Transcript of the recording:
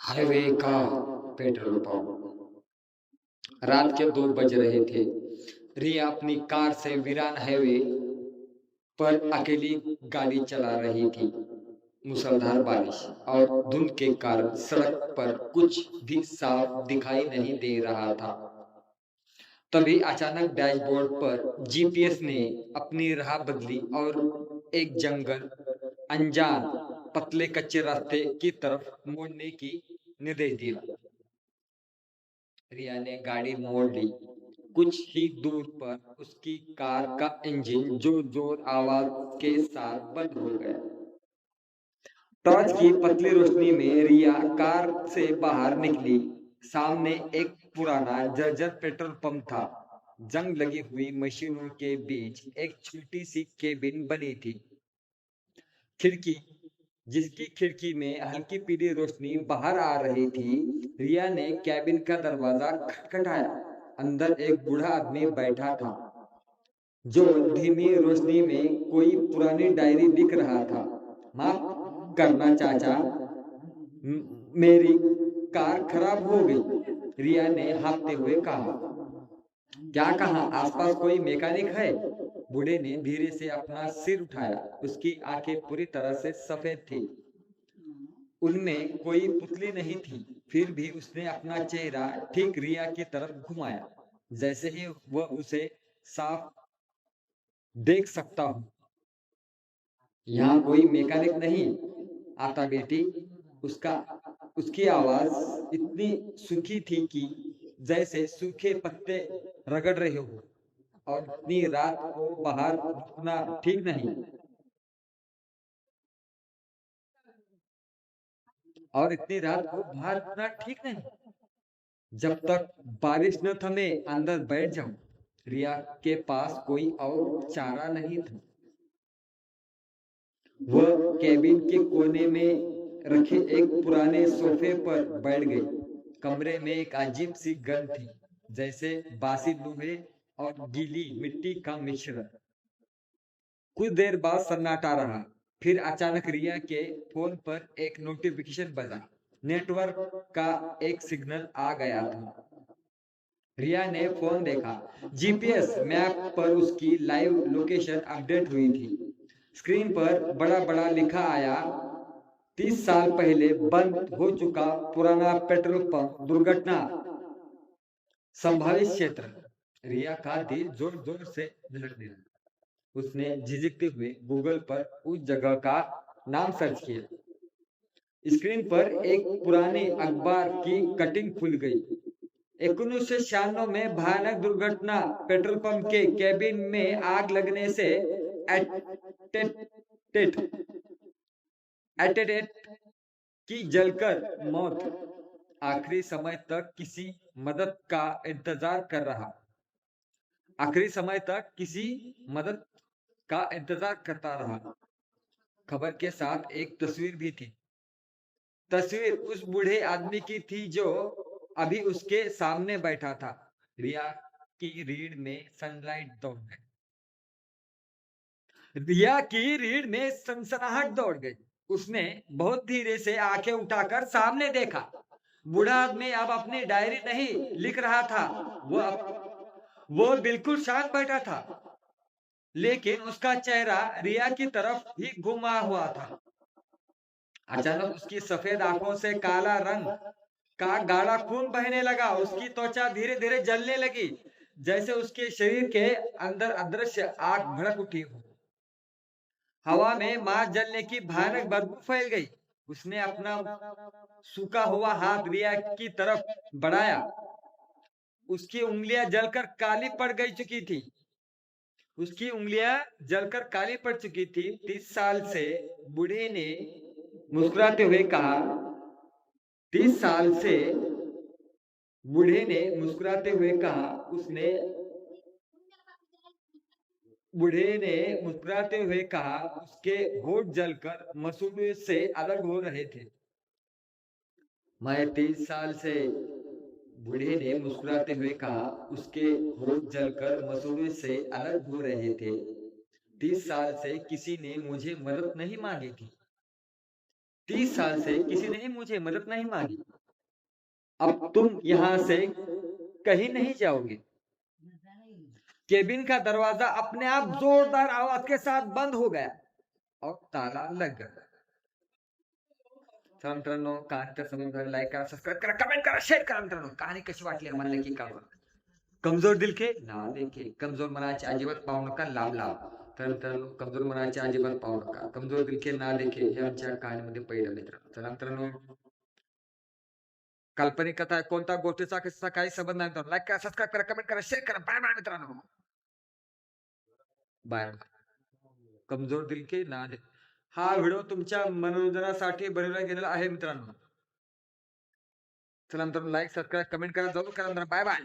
Highway का petrol pump. रात के 2 बज रहे थे। रिया अपनी कार से वीरान हाईवे पर अकेली गाड़ी चला रही थी। मूसलाधार बारिश और धुंध के कारण सड़क पर कुछ भी साफ दिखाई नहीं दे रहा था। तभी अचानक डैशबोर्ड पर जीपीएस ने अपनी राह बदली और एक जंगल, अनजान, पतले कच्चे रास्ते की तरफ मोड़ने की निर्देश दिया। रिया ने गाड़ी मोड़ ली। कुछ ही दूर पर उसकी कार का इंजन जोर-जोर आवाज के साथ बंद हो गया। टॉर्च की पतली रोशनी में रिया कार से बाहर निकली। सामने एक पुराना जर्जर पेट्रोल पंप था। जंग लगी हुई मशीनों के बीच एक छोटी सी केबिन बनी थी। खिड़की जिसकी खिड़की में हल्की पीली रोशनी बाहर आ रही थी। रिया ने केबिन का दरवाजा खटखटाया। अंदर एक बूढ़ा आदमी बैठा था जो धीमी रोशनी में कोई पुरानी डायरी लिख रहा था। माफ करना चाचा, मेरी कार खराब हो गई, रिया ने हाँफते हुए कहा। क्या कहा? आसपास कोई मैकेनिक है? बूढ़े ने धीरे से अपना सिर उठाया। उसकी आंखें पूरी तरह से सफेद थी। उनमें कोई पुतली नहीं थी। फिर भी उसने अपना चेहरा ठीक रिया की तरफ घुमाया, जैसे ही वह उसे साफ देख सकता हूं। यहाँ कोई मैकेनिक नहीं आता बेटी। उसका उसकी आवाज इतनी सूखी थी कि जैसे सूखे पत्ते रगड़ रहे हो। और इतनी रात को बाहर रुकना ठीक नहीं। और इतनी रात को बाहर रुकना ठीक नहीं। जब तक बारिश न थमे अंदर बैठ जाओ। रिया के पास कोई और चारा नहीं था। वह केबिन के कोने में रखे एक पुराने सोफे पर बैठ गई। कमरे में एक अजीब सी गंध थी, जैसे बासी लोहे और गीली मिट्टी का मिश्रण। कुछ देर बाद सन्नाटा रहा। फिर अचानक रिया के फोन पर एक नोटिफिकेशन बजा। नेटवर्क का एक सिग्नल आ गया था। रिया ने फोन देखा। जीपीएस मैप पर उसकी लाइव लोकेशन अपडेट हुई थी। स्क्रीन पर बड़ा बड़ा लिखा आया, 30 साल पहले बंद हो चुका पुराना पेट्रोल पंप दुर्घटना संभावित क्षेत्र। रिया का दिल जोर जोर से धड़कने लगा। उसने झिझकते हुए गूगल पर उस जगह का नाम सर्च किया। स्क्रीन पर एक पुरानी अखबार की कटिंग खुल गई। 1996 में भयानक दुर्घटना, पेट्रोल पंप के केबिन में आग लगने से एटेटेट एटेटेट की जलकर मौत। आखिरी समय तक किसी मदद का इंतजार कर रहा। आखिरी समय तक किसी मदद का इंतजार करता रहा। खबर के साथ एक तस्वीर भी थी। तस्वीर उस बूढ़े आदमी की थी जो अभी उसके सामने बैठा था। रिया की रीढ़ में सनलाइट दौड़ गई। रिया की रीढ़ में सनसनाहट दौड़ गई। उसने बहुत धीरे से आंखें उठाकर सामने देखा। बूढ़ा आदमी अब अपनी डायरी नहीं लिख रहा था। वो बिल्कुल शांत बैठा था, लेकिन उसका चेहरा रिया की तरफ ही घुमा हुआ था। अचानक उसकी सफेद आंखों से काला रंग का गाढ़ा खून बहने लगा। उसकी त्वचा धीरे धीरे जलने लगी, जैसे उसके शरीर के अंदर अदृश्य आग भड़क उठी हो। हवा में मांस जलने की भयानक बदबू फैल गई। उसने अपना सूखा हुआ हाथ रिया की तरफ बढ़ाया। उसकी उंगलियां जलकर काली पड़ गई चुकी थी। उसकी उंगलियां जलकर काली पड़ चुकी थी। 30 साल से बूढ़े ने मुस्कुराते हुए कहा। 30 साल से बूढ़े ने मुस्कुराते हुए कहा। उसने बूढ़े ने मुस्कुराते हुए कहा। उसके होठ जलकर मसूड़े से अलग हो रहे थे। मैं 30 साल से, बूढ़े ने मुस्कुराते हुए कहा। उसके होठ जलकर मसूड़े से अलग हो रहे थे। 30 साल से किसी ने मुझे मदद नहीं मांगी थी। 30 साल से किसी ने मुझे मदद नहीं मांगी। अब तुम यहाँ से कहीं नहीं जाओगे। केबिन का दरवाजा अपने आप जोरदार आवाज के साथ बंद हो गया और ताला लग गया। चला मित्रांनो, कहाणीचा समज लाईक करा, सबस्क्राईब करा, कमेंट करा, शेअर करा मित्रांनो. कहाणी कशी वाटली आम्हाला नक्की कळवा. कमजोर दिल के ना देखे, कमजोर मनाचे अजिबात पाहू नका, लांब लांब. तर मित्रांनो, कमजोर मनाचे अजिबात पाहू नका, कमजोर दिल के ना देखे हे आमच्या कहाणीमध्ये पहिलं मित्रांनो. चला मित्रांनो, काल्पनिक कथा कोणत्या गोष्टीचा किस्सा काही संबंध नाही मित्रांनो. लाईक करा, सबस्क्राईब करा, कमेंट करा, शेअर करा. बाय बाय मित्रांनो. बाय. कमजोर दिल के ना देखे. हा व्हिडिओ तुमच्या मनोरंजनासाठी बनवला गेलेला आहे मित्रांनो. चला मित्रांनो, लाईक सबस्क्राईब कमेंट करा, जरूर करा मित्रांनो. Bye bye.